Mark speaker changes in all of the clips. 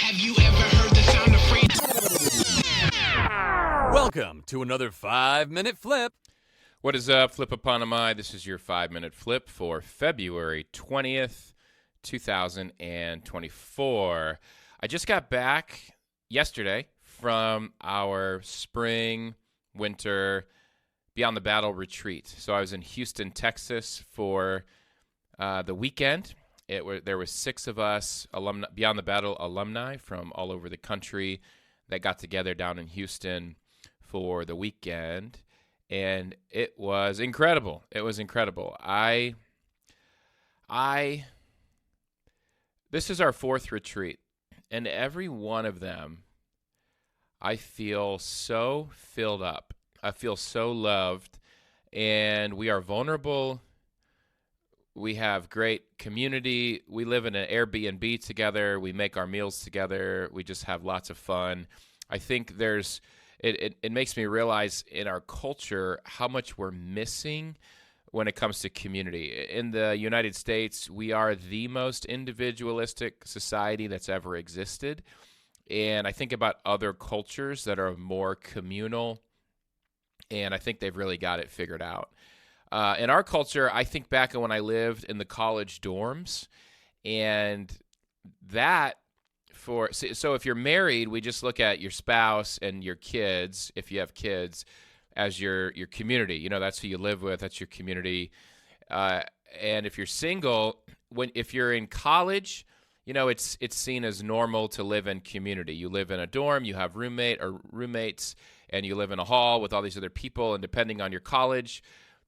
Speaker 1: Have you ever heard the sound of freedom?
Speaker 2: Welcome to another 5-Minute Flip.
Speaker 3: What is up, Flip Eponymai? This is your 5-minute flip for February 20th, 2024. I just got back yesterday from our spring, winter, Beyond the Battle retreat. So I was in Houston, Texas for the weekend. There was 6 of us, Beyond the Battle alumni from all over the country that got together down in Houston for the weekend. And it was incredible. It was incredible. This is our 4th retreat, and every one of them, I feel so filled up. I feel so loved, and we are vulnerable. We have great community. We live in an Airbnb together. We make our meals together. We just have lots of fun. I think it makes me realize in our culture how much we're missing when it comes to community. In the United States, we are the most individualistic society that's ever existed. And I think about other cultures that are more communal, and I think they've really got it figured out. In our culture, I think back on when I lived in the college dorms, and so if you're married, we just look at your spouse and your kids, if you have kids, as your community. You know, that's who you live with, that's your community. And if you're single, if you're in college, you know, it's seen as normal to live in community. You live in a dorm, you have roommates, and you live in a hall with all these other people, and depending on your college,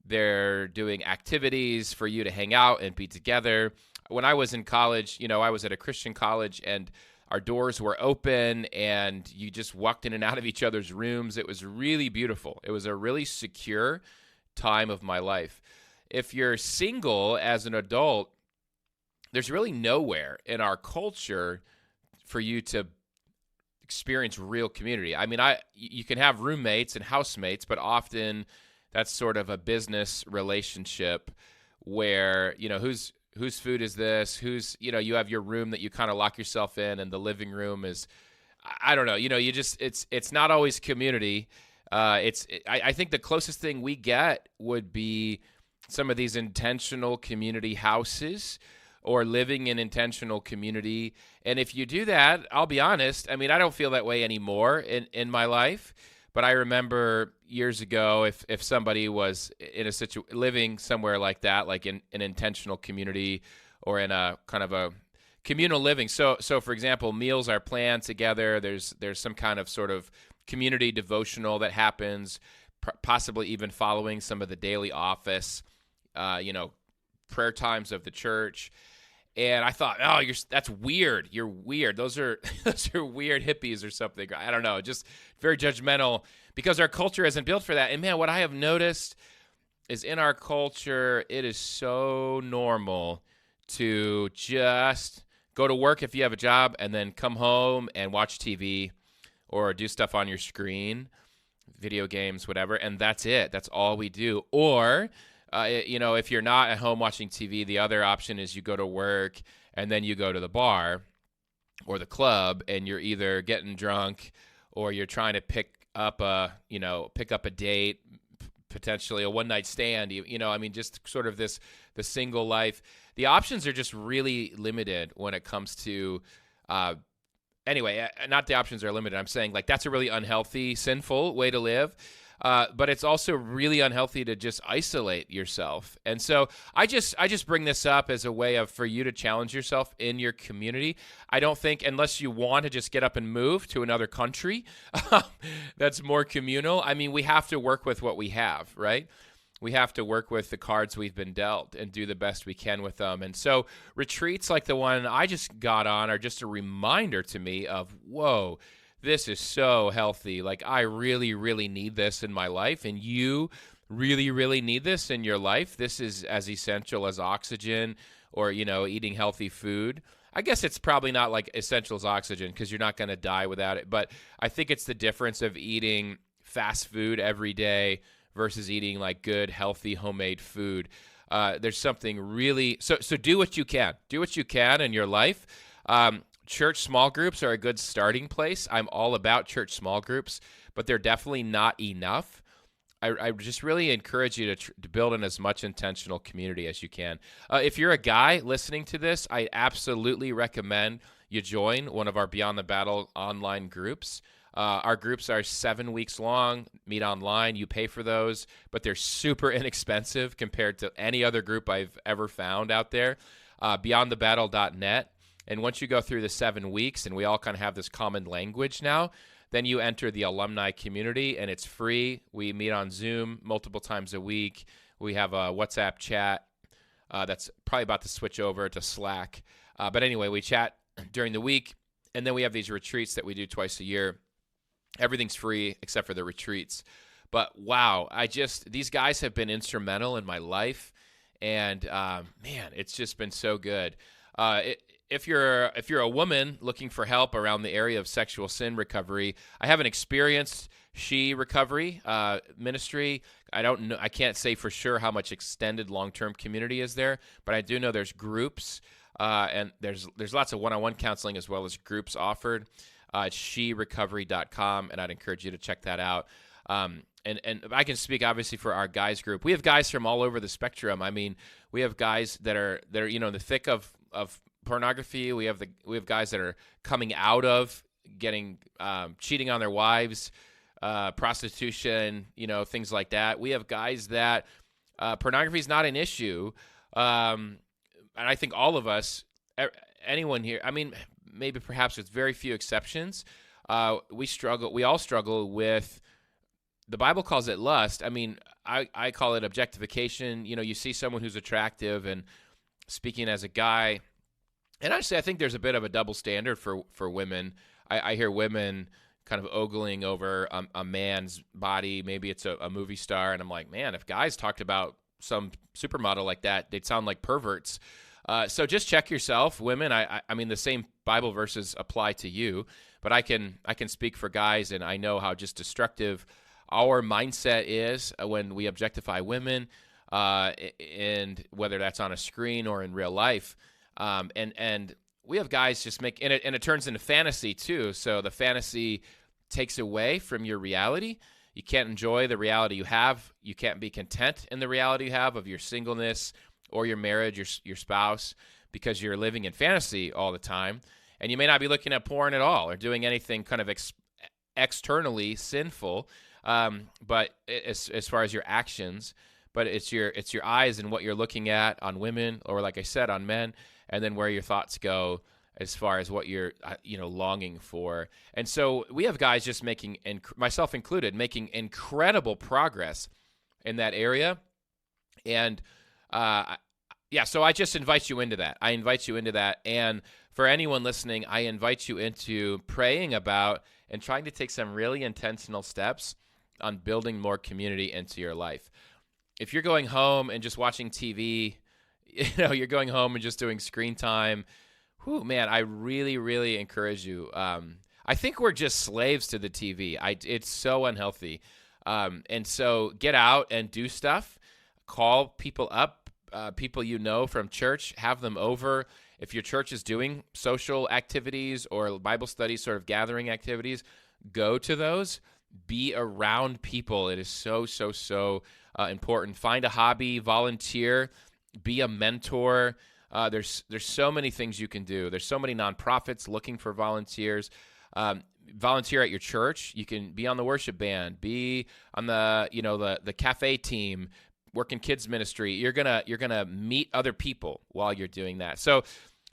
Speaker 3: they're doing activities for you to hang out and be together. When I was in college, you know, I was at a Christian college, and our doors were open, and you just walked in and out of each other's rooms. It was really beautiful. It was a really secure time of my life. If you're single as an adult, there's really nowhere in our culture for you to experience real community. I mean, you can have roommates and housemates, but often that's sort of a business relationship where, you know, whose food is this? You have your room that you kind of lock yourself in, and the living room is, I don't know, you know, it's not always community. I think the closest thing we get would be some of these intentional community houses or living in intentional community. And if you do that, I'll be honest, I mean, I don't feel that way anymore in my life. But I remember years ago, if somebody was in living somewhere like that, like in an intentional community or in a kind of a communal living. So for example, meals are planned together. There's some kind of sort of community devotional that happens, possibly even following some of the daily office, prayer times of the church. And I thought, that's weird. You're weird. Those are weird hippies or something. I don't know. Just very judgmental because our culture isn't built for that. And man, what I have noticed is in our culture, it is so normal to just go to work if you have a job and then come home and watch TV or do stuff on your screen, video games, whatever. And that's it. That's all we do. Or if you're not at home watching TV, the other option is you go to work and then you go to the bar or the club, and you're either getting drunk or you're trying to pick up a date, potentially a one-night stand. Just sort of the single life. The options are just really limited when it comes to. Not the options are limited. I'm saying like that's a really unhealthy, sinful way to live. But it's also really unhealthy to just isolate yourself. And so I just bring this up as a way for you to challenge yourself in your community. I don't think, unless you want to just get up and move to another country that's more communal, I mean, we have to work with what we have, right? We have to work with the cards we've been dealt and do the best we can with them. And so retreats like the one I just got on are just a reminder to me of, whoa, this is so healthy. Like, I really, really need this in my life, and you really, really need this in your life. This is as essential as oxygen or, eating healthy food. I guess it's probably not like essential as oxygen because you're not going to die without it. But I think it's the difference of eating fast food every day versus eating like good, healthy, homemade food. There's something really – so do what you can. Do what you can in your life. church small groups are a good starting place. I'm all about church small groups, but they're definitely not enough. I just really encourage you to build in as much intentional community as you can. If you're a guy listening to this, I absolutely recommend you join one of our Beyond the Battle online groups. Our groups are 7 weeks long, meet online. You pay for those, but they're super inexpensive compared to any other group I've ever found out there. BeyondTheBattle.net. And once you go through the 7 weeks and we all kind of have this common language now, then you enter the alumni community, and it's free. We meet on Zoom multiple times a week. We have a WhatsApp chat that's probably about to switch over to Slack. But anyway, we chat during the week, and then we have these retreats that we do twice a year. Everything's free except for the retreats. But wow, these guys have been instrumental in my life, and man, it's just been so good. If you're a woman looking for help around the area of sexual sin recovery, I have an experienced She Recovery ministry. I can't say for sure how much extended long-term community is there, but I do know there's groups and there's lots of one-on-one counseling as well as groups offered. It's sherecovery.com, and I'd encourage you to check that out. And I can speak obviously for our guys group. We have guys from all over the spectrum. I mean, we have guys that are in the thick of pornography. We have guys that are coming out of getting cheating on their wives, prostitution, things like that. We have guys that pornography is not an issue, and I think all of us, anyone here, I mean, maybe perhaps with very few exceptions, we all struggle with. The Bible calls it lust. I mean, I call it objectification. You see someone who's attractive, and speaking as a guy, and actually I think there's a bit of a double standard for women. I hear women kind of ogling over a man's body. Maybe it's a movie star, and I'm like, man, if guys talked about some supermodel like that, they'd sound like perverts. So just check yourself, women. I mean, the same Bible verses apply to you, but I can speak for guys, and I know how just destructive our mindset is when we objectify women, and whether that's on a screen or in real life. And we have guys just and it turns into fantasy too. So the fantasy takes away from your reality. You can't enjoy the reality you have. You can't be content in the reality you have of your singleness or your marriage, your spouse, because you're living in fantasy all the time. And you may not be looking at porn at all or doing anything kind of externally sinful. But as far as your actions, but it's your eyes and what you're looking at on women, or like I said, on men, and then where your thoughts go as far as what you're longing for. And so we have guys just making, and myself included, making incredible progress in that area. And so I just invite you into that. I invite you into that. And for anyone listening, I invite you into praying about and trying to take some really intentional steps on building more community into your life. If you're going home and just watching TV, you're going home and just doing screen time, man, I really, really encourage you. I think we're just slaves to the TV. It's so unhealthy. And so get out and do stuff. Call people up, people from church, have them over. If your church is doing social activities or Bible study sort of gathering activities, go to those. Be around people. It is so, so, so important. Find a hobby, volunteer, be a mentor. There's so many things you can do. There's so many nonprofits looking for volunteers. Volunteer at your church. You can be on the worship band, be on the cafe team, work in kids ministry. You're gonna meet other people while you're doing that. So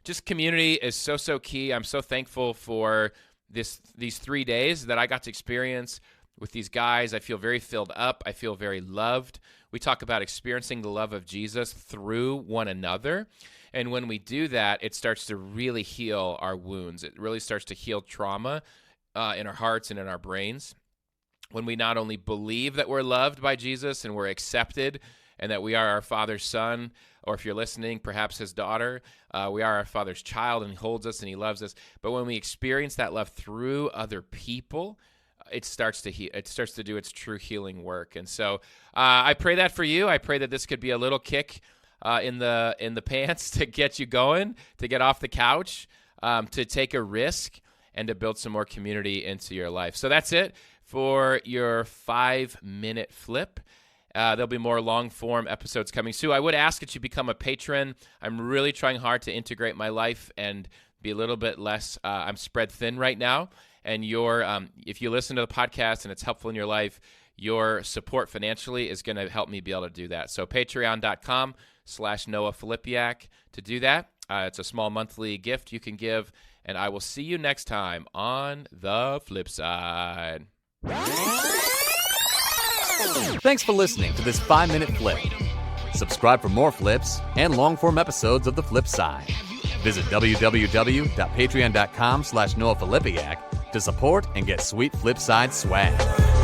Speaker 3: just community is so, so key. I'm so thankful for these 3 days that I got to experience with these guys. I feel very filled up. I feel very loved. We talk about experiencing the love of Jesus through one another. And when we do that, it starts to really heal our wounds. It really starts to heal trauma in our hearts and in our brains. When we not only believe that we're loved by Jesus and we're accepted and that we are our Father's son, or if you're listening, perhaps his daughter, we are our Father's child and he holds us and he loves us. But when we experience that love through other people, it starts to do its true healing work. And so I pray that for you. I pray that this could be a little kick in the pants to get you going, to get off the couch. to take a risk and to build some more community into your life. So that's it for your 5-minute flip. There'll be more long-form episodes coming soon. I would ask that you become a patron. I'm really trying hard to integrate my life and be a little bit less, I'm spread thin right now. And if you listen to the podcast and it's helpful in your life, your support financially is going to help me be able to do that. So patreon.com/Noah Filipiak to do that. It's a small monthly gift you can give, and I will see you next time on the flip side.
Speaker 2: Thanks for listening to this 5-minute flip. Subscribe for more flips and long-form episodes of The Flip Side. Visit www.patreon.com/Noah Filipiak to support and get sweet Flipside swag.